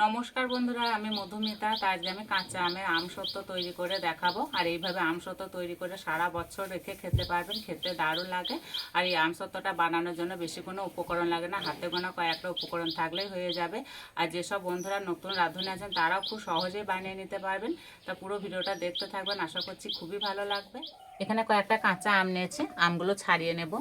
নমস্কার বন্ধুরা, আমি মধুমিতা। আজকে আমি কাঁচা আমের আমসত্ত্ব তৈরি করে দেখাবো। আর এইভাবে আমসত্ত্ব তৈরি করে সারা বছর রেখে খেতে পারবেন, খেতে দারুণ লাগে। আর এই আমসত্ত্বটা বানানোর জন্য বেশি কোনো উপকরণ লাগে না, হাতে গোনা কয়েকটা উপকরণ থাকলেই হয়ে যাবে। আর যেসব বন্ধুরা নতুন রাঁধুনি আছেন তারাও খুব সহজেই বানিয়ে নিতে পারবেন। তা পুরো ভিডিওটা দেখতে থাকবেন, আশা করছি খুবই ভালো লাগবে। এখানে কয়েকটা কাঁচা আম নিয়েছি, আমগুলো ছাড়িয়ে নেব।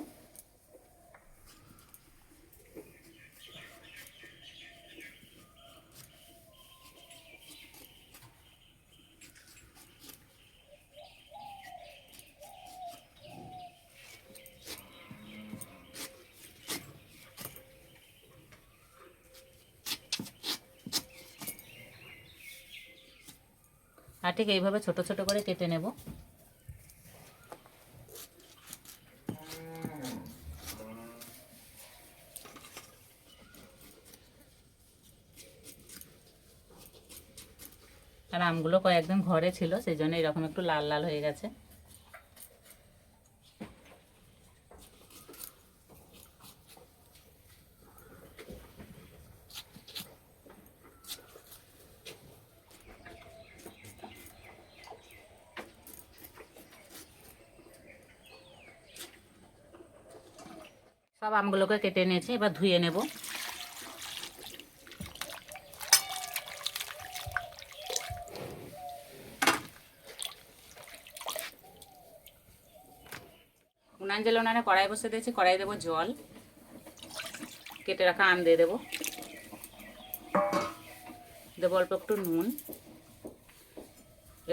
আর ঠিক এইভাবে ছোট ছোট করে কেটে নেব। আর আমগুলো কয়েকদিন ঘরে ছিল, সেই জন্য এরকম একটু লাল লাল হয়ে গেছে। সব আমগুলোকে কেটে নিয়েছি, এবার ধুয়ে নেব। উনানে কড়াই বসে দিয়েছি, কড়াই দেবো জল, কেটে রাখা আম দিয়ে দেবো, দেবো অল্প একটু নুন।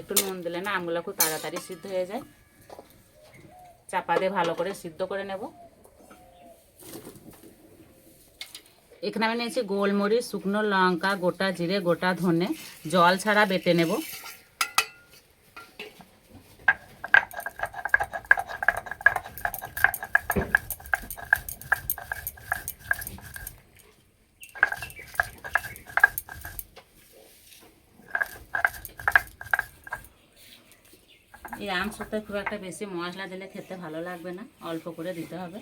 একটু নুন দিলে না আমগুলো খুব তাড়াতাড়ি সিদ্ধ হয়ে যায়। চাপা দিয়ে ভালো করে সিদ্ধ করে নেব। এখানে আমি নিয়েছি গোলমরিচ, শুকনো লঙ্কা, গোটা জিরে, গোটা ধনে, জল ছাড়া বেটে নেব। এই আমসত্ত্বে খুব একটা বেশি মশলা দিলে খেতে ভালো লাগবে না, অল্প করে দিতে হবে।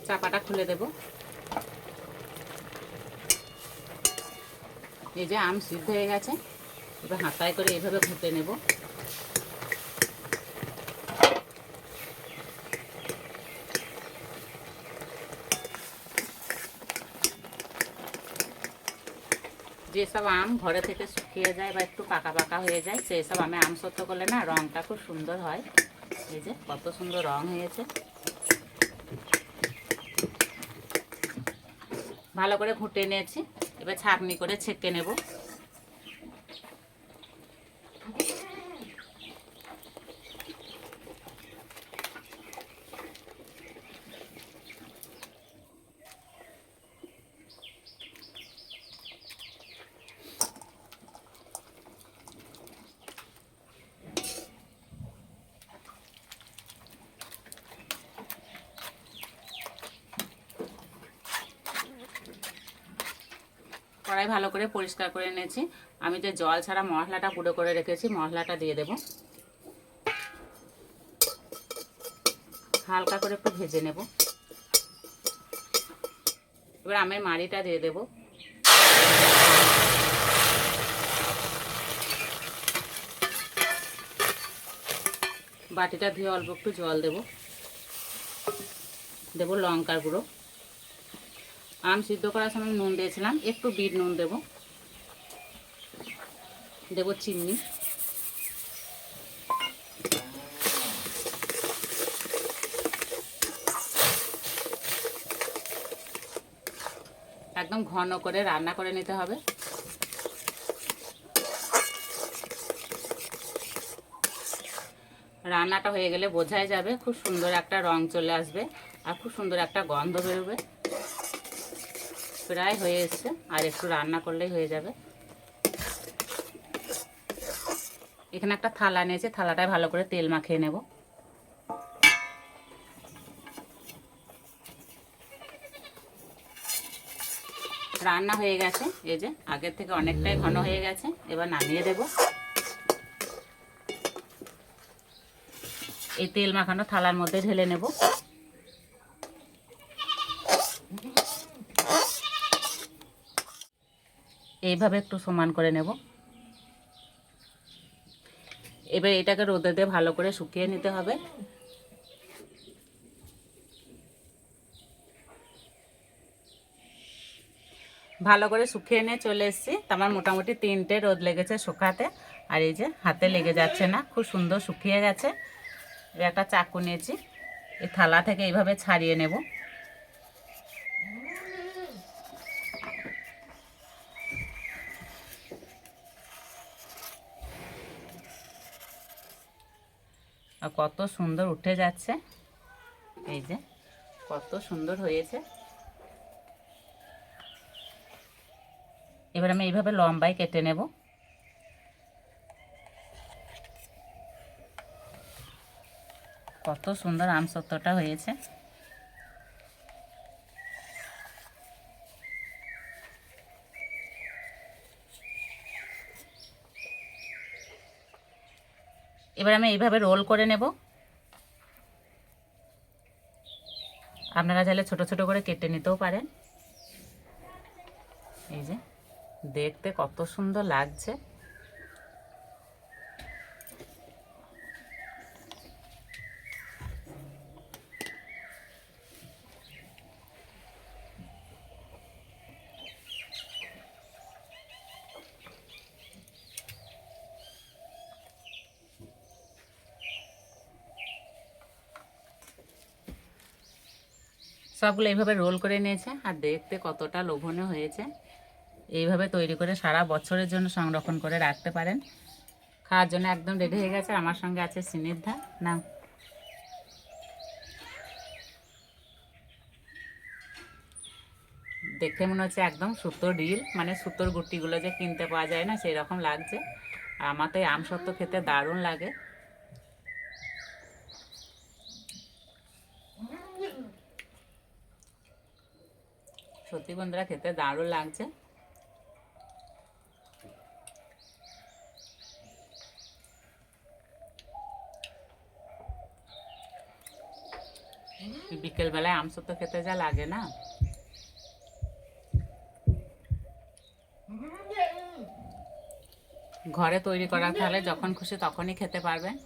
চাপাটা খুলে দেব। এই যে আম সিদ্ধ হয়ে গেছে, এবার হাতায় করে এইভাবে ঘুটে নেব। যেসব আম ঘরে থেকে শুকিয়ে যায় বা একটু পাকা পাকা হয়ে যায়, সেই সব আমে আমসত্ত্ব করলে না রঙটা খুব সুন্দর হয়। এই যে কত সুন্দর রং হয়েছে। ভালো করে ঘুটে নিয়েছি, এবার ছাঁকনি করে ছেঁকে নেব। কড়াই ভালো করে পরিষ্কার করে নিয়েছি। আমি যে জল ছাড়া মশলাটা গুঁড়ো করে রেখেছি, মশলাটা দিয়ে দেব। হালকা করে একটু ভেজে নেব। এবার আমের মাড়িটা দিয়ে দেব। বাটিটা ধুয়ে অল্প একটু জল দেব। দেব লঙ্কার গুঁড়ো। আম সিদ্ধ করার সময় নুন দিয়েছিলাম, একটু বিট নুন দেব। দেব চিনি। একদম ঘন করে রান্না করে নিতে হবে। রান্নাটা হয়ে গেলে বোঝাই যাবে, খুব সুন্দর একটা রং চলে আসবে আর খুব সুন্দর একটা গন্ধ বেরোবে। প্রায় হয়ে এসছে, আর একটু রান্না করলেই হয়ে যাবে। এখানে একটা থালা নিয়েছি, থালাটায় ভালো করে তেল মাখিয়ে নেব। রান্না হয়ে গেছে, এই যে আগের থেকে অনেকটাই ঘন হয়ে গেছে। এবার নামিয়ে দেব। এই তেল মাখানো থালার মধ্যে ঢেলে নেব। এইভাবে একটু সমান করে নেব। এবার এটাকে রোদে দিয়ে ভালো করে শুকিয়ে নিতে হবে। ভালো করে শুকিয়ে নিয়ে চলে এসেছি। আমার মোটামুটি 3টে রোদ লেগেছে শুকাতে। আর এই যে হাতে লেগে যাচ্ছে না, খুব সুন্দর শুকিয়ে গেছে। এবার একটা চাকু নিয়েছি, এই থালা থেকে এইভাবে ছাড়িয়ে নেব। আর কত সুন্দর উঠে যাচ্ছে, এই যে কত সুন্দর হয়েছে। এবার আমি এইভাবে লম্বায় কেটে নেব। কত সুন্দর আমসত্ত্বটা হয়েছে। এবার আমি এইভাবে রোল করে নেব। আপনারা চাইলে ছোট ছোট করে কেটে নিতেও পারেন। এই যে দেখতে কত সুন্দর লাগছে। সবগুলো এইভাবে রোল করে নিয়েছে আর দেখতে কতটা লোভনীয় হয়েছে। এইভাবে তৈরি করে সারা বছরের জন্য সংরক্ষণ করে রাখতে পারেন। খাওয়ার জন্য একদম রেডি হয়ে গেছে। আমার সঙ্গে আছে স্নিগ্ধা। না, দেখে মনে হচ্ছে একদম সুতোর রিল, মানে সুতোর গুটিগুলো যে কিনতে পাওয়া যায় না, সেই রকম লাগছে। আর আমার তো এই আমসত্ত্ব খেতে দারুণ লাগে। সত্যি বন্ধুরা, খেতে দারুণ লাগছে। বিকেলবেলায় আমসত্ত্ব খেতে যা লাগে না। ঘরে তৈরি করা থাকলে যখন খুশি তখনই খেতে পারবেন।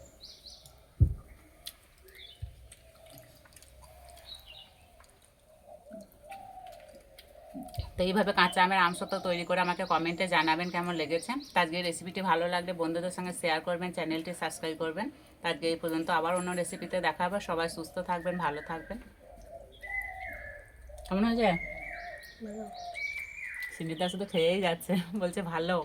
তো এইভাবে কাঁচা আমের আমসত্ত্ব তৈরি করে আমাকে কমেন্টে জানাবেন কেমন লেগেছে। আজকে রেসিপিটি ভালো লাগলে বন্ধুদের সঙ্গে শেয়ার করবেন, চ্যানেলটি সাবস্ক্রাইব করবেন। আজকে এই পর্যন্ত, আবার অন্য রেসিপিতে দেখা হবে। সবাই সুস্থ থাকবেন, ভালো থাকবেন। কেমন হয়েছে? সিনিতা শুধু খেয়েই যাচ্ছে, বলছে ভালো।